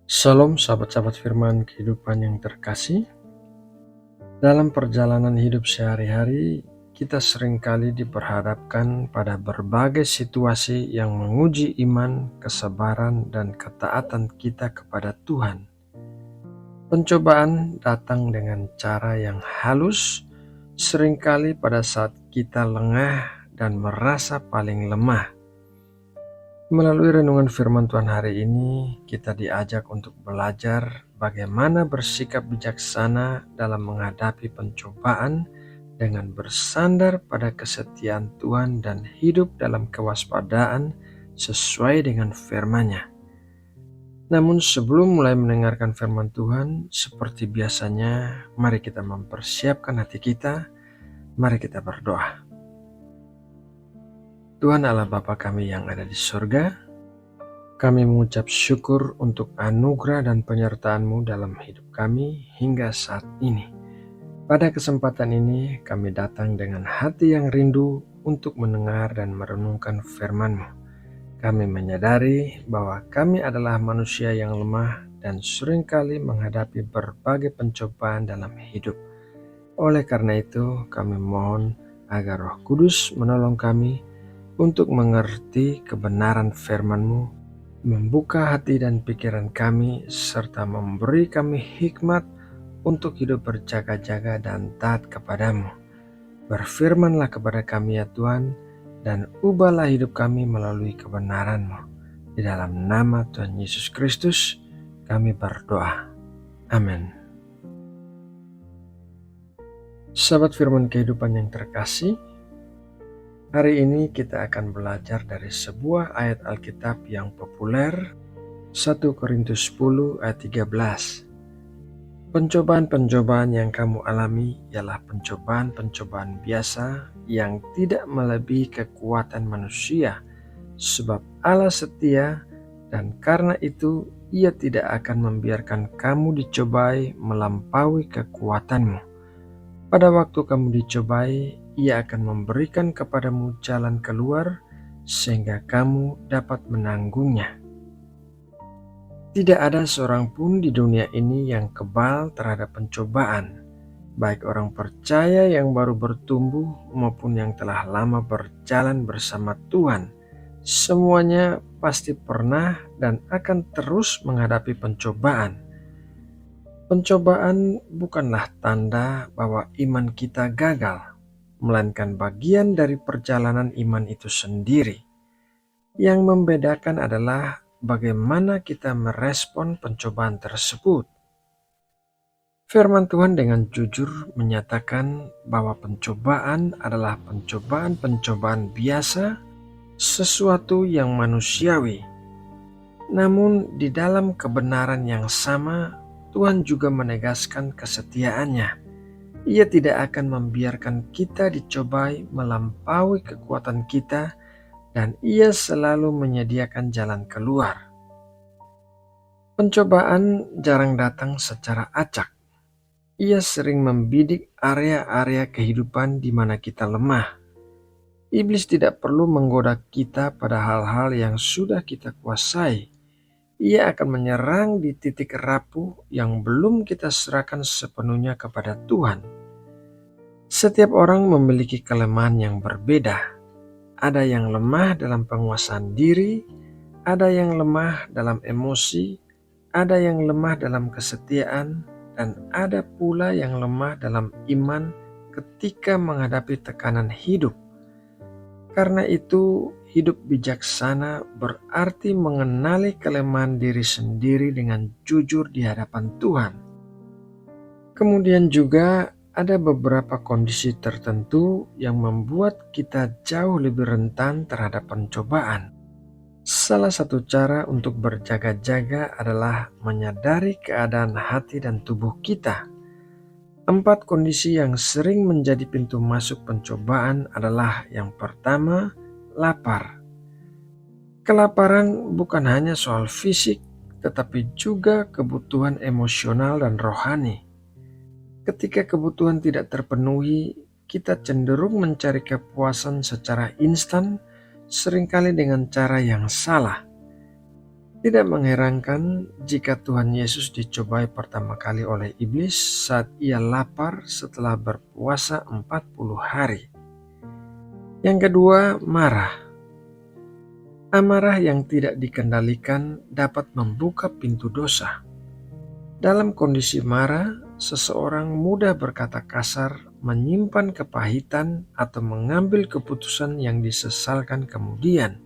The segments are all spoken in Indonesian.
Shalom sahabat-sahabat firman kehidupan yang terkasih. Dalam perjalanan hidup sehari-hari, kita seringkali diperhadapkan pada berbagai situasi yang menguji iman, kesabaran, dan ketaatan kita kepada Tuhan. Pencobaan datang dengan cara yang halus, seringkali pada saat kita lengah dan merasa paling lemah. Melalui renungan firman Tuhan hari ini, kita diajak untuk belajar bagaimana bersikap bijaksana dalam menghadapi pencobaan dengan bersandar pada kesetiaan Tuhan dan hidup dalam kewaspadaan sesuai dengan firman-Nya. Namun sebelum mulai mendengarkan firman Tuhan, seperti biasanya, mari kita mempersiapkan hati kita, mari kita berdoa. Tuhan Allah Bapa kami yang ada di surga, kami mengucap syukur untuk anugerah dan penyertaan-Mu dalam hidup kami hingga saat ini. Pada kesempatan ini kami datang dengan hati yang rindu untuk mendengar dan merenungkan firman-Mu. Kami menyadari bahwa kami adalah manusia yang lemah dan seringkali menghadapi berbagai pencobaan dalam hidup. Oleh karena itu kami mohon agar Roh Kudus menolong kami untuk mengerti kebenaran firman-Mu, membuka hati dan pikiran kami, serta memberi kami hikmat untuk hidup berjaga-jaga dan taat kepadamu. Berfirmanlah kepada kami ya Tuhan, dan ubahlah hidup kami melalui kebenaran-Mu. Di dalam nama Tuhan Yesus Kristus kami berdoa. Amin. Sahabat firman kehidupan yang terkasih, hari ini kita akan belajar dari sebuah ayat Alkitab yang populer, 1 Korintus 10 ayat 13. Pencobaan-pencobaan yang kamu alami ialah pencobaan-pencobaan biasa yang tidak melebihi kekuatan manusia, sebab Allah setia dan karena itu Ia tidak akan membiarkan kamu dicobai melampaui kekuatanmu. Pada waktu kamu dicobai, Ia akan memberikan kepadamu jalan keluar sehingga kamu dapat menanggungnya. Tidak ada seorang pun di dunia ini yang kebal terhadap pencobaan, baik orang percaya yang baru bertumbuh maupun yang telah lama berjalan bersama Tuhan. Semuanya pasti pernah dan akan terus menghadapi pencobaan. Pencobaan bukanlah tanda bahwa iman kita gagal, melainkan bagian dari perjalanan iman itu sendiri. Yang membedakan adalah bagaimana kita merespon pencobaan tersebut. Firman Tuhan dengan jujur menyatakan bahwa pencobaan adalah pencobaan-pencobaan biasa, sesuatu yang manusiawi. Namun di dalam kebenaran yang sama, Tuhan juga menegaskan kesetiaannya. Ia tidak akan membiarkan kita dicobai melampaui kekuatan kita, dan Ia selalu menyediakan jalan keluar. Pencobaan jarang datang secara acak. Ia sering membidik area-area kehidupan di mana kita lemah. Iblis tidak perlu menggoda kita pada hal-hal yang sudah kita kuasai. Ia akan menyerang di titik rapuh yang belum kita serahkan sepenuhnya kepada Tuhan. Setiap orang memiliki kelemahan yang berbeda. Ada yang lemah dalam penguasaan diri, ada yang lemah dalam emosi, ada yang lemah dalam kesetiaan, dan ada pula yang lemah dalam iman ketika menghadapi tekanan hidup. Karena itu, hidup bijaksana berarti mengenali kelemahan diri sendiri dengan jujur di hadapan Tuhan. Kemudian juga ada beberapa kondisi tertentu yang membuat kita jauh lebih rentan terhadap pencobaan. Salah satu cara untuk berjaga-jaga adalah menyadari keadaan hati dan tubuh kita. 4 kondisi yang sering menjadi pintu masuk pencobaan adalah yang pertama, lapar. Kelaparan bukan hanya soal fisik, tetapi juga kebutuhan emosional dan rohani. Ketika kebutuhan tidak terpenuhi, kita cenderung mencari kepuasan secara instan, seringkali dengan cara yang salah. Tidak mengherankan jika Tuhan Yesus dicobai pertama kali oleh iblis saat ia lapar setelah berpuasa 40 hari. Yang kedua, marah. Amarah yang tidak dikendalikan dapat membuka pintu dosa. Dalam kondisi marah, seseorang mudah berkata kasar, menyimpan kepahitan, atau mengambil keputusan yang disesalkan kemudian.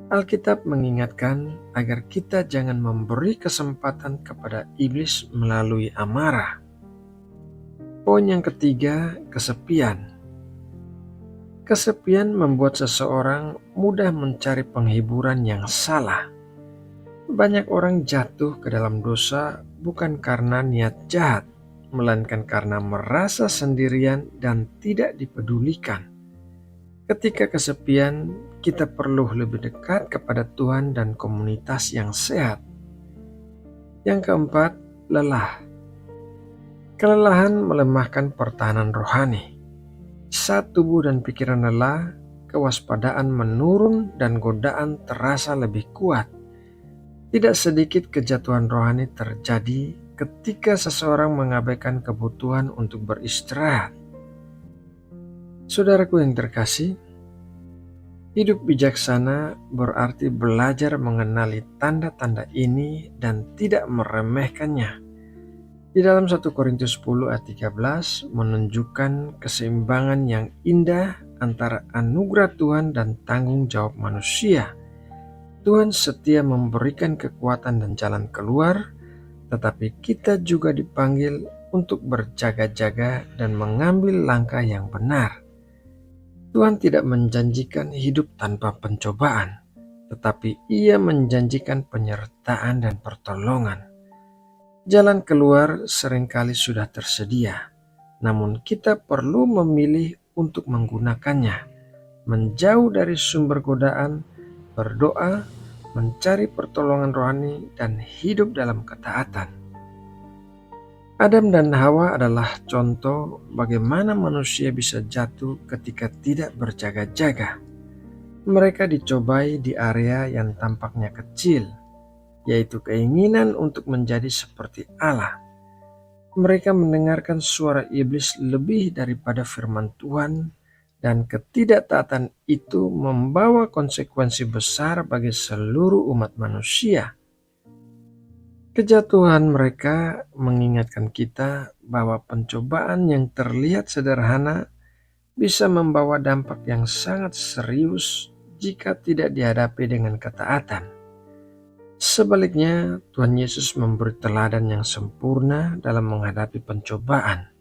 Alkitab mengingatkan agar kita jangan memberi kesempatan kepada iblis melalui amarah. Poin yang ketiga, kesepian. Kesepian membuat seseorang mudah mencari penghiburan yang salah. Banyak orang jatuh ke dalam dosa bukan karena niat jahat, melainkan karena merasa sendirian dan tidak dipedulikan. Ketika kesepian, kita perlu lebih dekat kepada Tuhan dan komunitas yang sehat. Yang keempat, lelah. Kelelahan melemahkan pertahanan rohani. Saat tubuh dan pikiran lelah, kewaspadaan menurun dan godaan terasa lebih kuat. Tidak sedikit kejatuhan rohani terjadi ketika seseorang mengabaikan kebutuhan untuk beristirahat. Saudaraku yang terkasih, hidup bijaksana berarti belajar mengenali tanda-tanda ini dan tidak meremehkannya. Di dalam 1 Korintus 10 ayat 13 menunjukkan keseimbangan yang indah antara anugerah Tuhan dan tanggung jawab manusia. Tuhan setia memberikan kekuatan dan jalan keluar, tetapi kita juga dipanggil untuk berjaga-jaga dan mengambil langkah yang benar. Tuhan tidak menjanjikan hidup tanpa pencobaan, tetapi Ia menjanjikan penyertaan dan pertolongan. Jalan keluar seringkali sudah tersedia, namun kita perlu memilih untuk menggunakannya, menjauh dari sumber godaan, berdoa, mencari pertolongan rohani, dan hidup dalam ketaatan. Adam dan Hawa adalah contoh bagaimana manusia bisa jatuh ketika tidak berjaga-jaga. Mereka dicobai di area yang tampaknya kecil, yaitu keinginan untuk menjadi seperti Allah. Mereka mendengarkan suara iblis lebih daripada firman Tuhan, dan ketidaktaatan itu membawa konsekuensi besar bagi seluruh umat manusia. Kejatuhan mereka mengingatkan kita bahwa pencobaan yang terlihat sederhana bisa membawa dampak yang sangat serius jika tidak dihadapi dengan ketaatan. Sebaliknya, Tuhan Yesus memberi teladan yang sempurna dalam menghadapi pencobaan.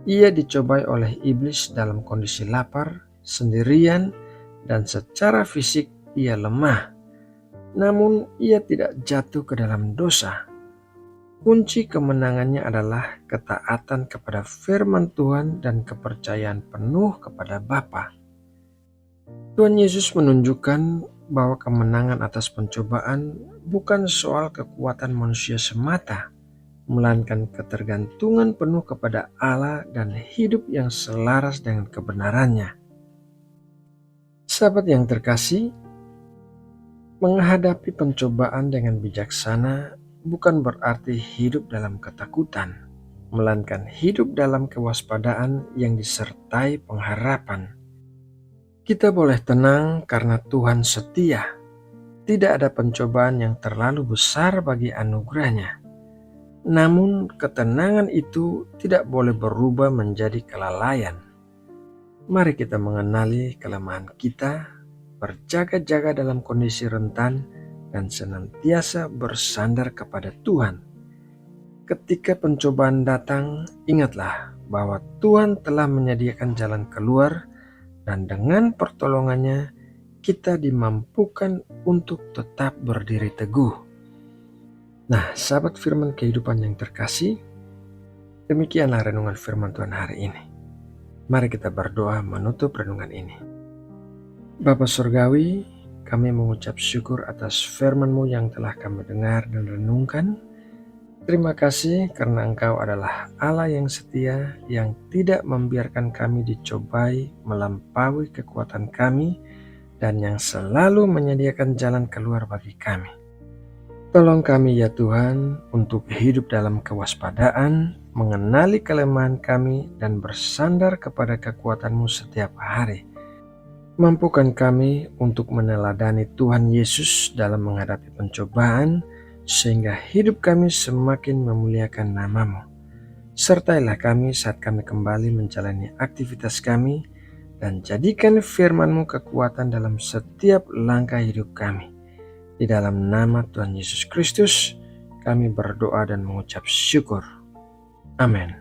Ia dicobai oleh iblis dalam kondisi lapar, sendirian, dan secara fisik ia lemah. Namun ia tidak jatuh ke dalam dosa. Kunci kemenangannya adalah ketaatan kepada firman Tuhan dan kepercayaan penuh kepada Bapa. Tuhan Yesus menunjukkan bahwa kemenangan atas pencobaan bukan soal kekuatan manusia semata, melainkan ketergantungan penuh kepada Allah dan hidup yang selaras dengan kebenarannya. Sahabat yang terkasih, menghadapi pencobaan dengan bijaksana bukan berarti hidup dalam ketakutan, melainkan hidup dalam kewaspadaan yang disertai pengharapan. Kita boleh tenang karena Tuhan setia. Tidak ada pencobaan yang terlalu besar bagi anugerahnya. Namun ketenangan itu tidak boleh berubah menjadi kelalaian. Mari kita mengenali kelemahan kita, berjaga-jaga dalam kondisi rentan, dan senantiasa bersandar kepada Tuhan. Ketika pencobaan datang, ingatlah bahwa Tuhan telah menyediakan jalan keluar, dan dengan pertolongannya kita dimampukan untuk tetap berdiri teguh. Nah, sahabat firman kehidupan yang terkasih, demikianlah renungan firman Tuhan hari ini. Mari kita berdoa menutup renungan ini. Bapa Surgawi, kami mengucap syukur atas firman-Mu yang telah kami dengar dan renungkan. Terima kasih karena Engkau adalah Allah yang setia, yang tidak membiarkan kami dicobai melampaui kekuatan kami, dan yang selalu menyediakan jalan keluar bagi kami. Tolong kami ya Tuhan untuk hidup dalam kewaspadaan, mengenali kelemahan kami dan bersandar kepada kekuatan-Mu setiap hari. Mampukan kami untuk meneladani Tuhan Yesus dalam menghadapi pencobaan, sehingga hidup kami semakin memuliakan nama-Mu. Sertailah kami saat kami kembali menjalani aktivitas kami, dan jadikan firman-Mu kekuatan dalam setiap langkah hidup kami. Di dalam nama Tuhan Yesus Kristus, kami berdoa dan mengucap syukur. Amin.